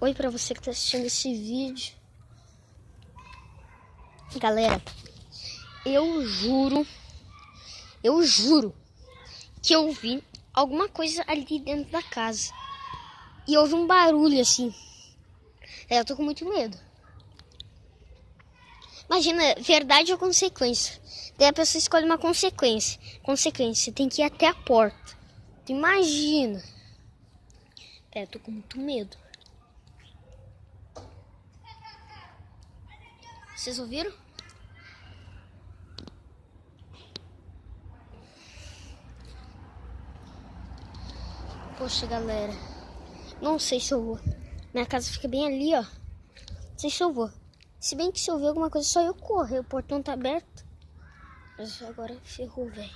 Oi pra você que tá assistindo esse vídeo. Galera, eu juro que eu vi alguma coisa ali dentro da casa. E houve um barulho assim. Eu tô com muito medo. Imagina, verdade ou consequência. Daí a pessoa escolhe uma consequência. Consequência, tem que ir até a porta. Tu imagina. Eu tô com muito medo. Vocês ouviram? Poxa, galera. Não sei se eu vou. Minha casa fica bem ali, ó. Não sei se eu vou. Se bem que se eu ver alguma coisa, só eu correr. O portão tá aberto. Mas agora ferrou, velho.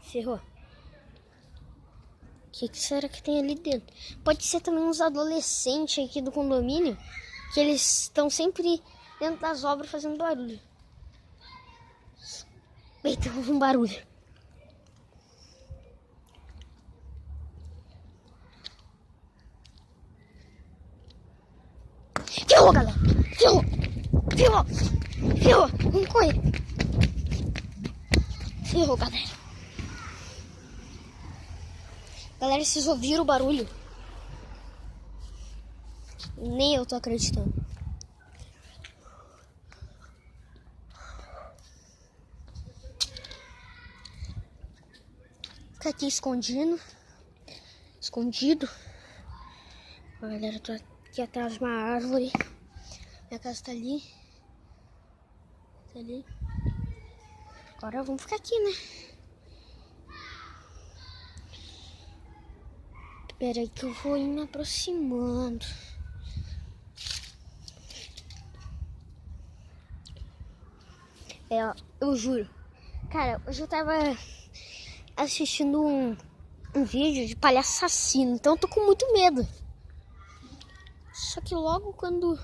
Ferrou. O que será que tem ali dentro? Pode ser também uns adolescentes aqui do condomínio. Que eles estão sempre dentro das obras fazendo barulho. Eita, houve um barulho. Ferrou, galera. Ferrou. Vamos correr. Ferrou, galera. Galera, vocês ouviram o barulho? Nem eu tô acreditando. Fica aqui escondido. A galera tá aqui atrás de uma árvore. Minha casa tá ali. Agora vamos ficar aqui, né? Espera aí que eu vou ir me aproximando. Eu juro. Cara, hoje eu tava assistindo um vídeo de palhaço assassino, então eu tô com muito medo. Só que logo quando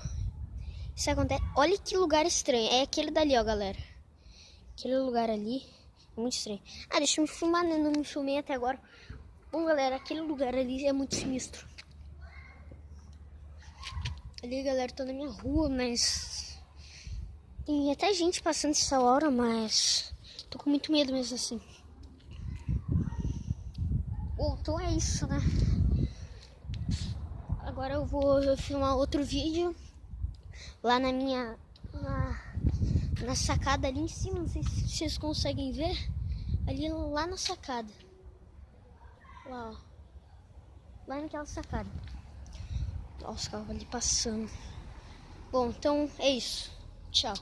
isso acontece... Olha que lugar estranho. É aquele dali, ó, galera. Aquele lugar ali é muito estranho. Ah, deixa eu me filmar, né? Não me filmei até agora. Bom, galera, aquele lugar ali é muito sinistro. Ali, galera, tô na minha rua, mas... tem até gente passando essa hora, mas... tô com muito medo mesmo assim. Bom, então é isso, né? Agora eu vou filmar outro vídeo. Lá na minha... na sacada ali em cima, não sei se vocês conseguem ver. Ali lá na sacada. Lá, ó. Lá naquela sacada. Ó, os carros ali passando. Bom, então é isso. Tchau.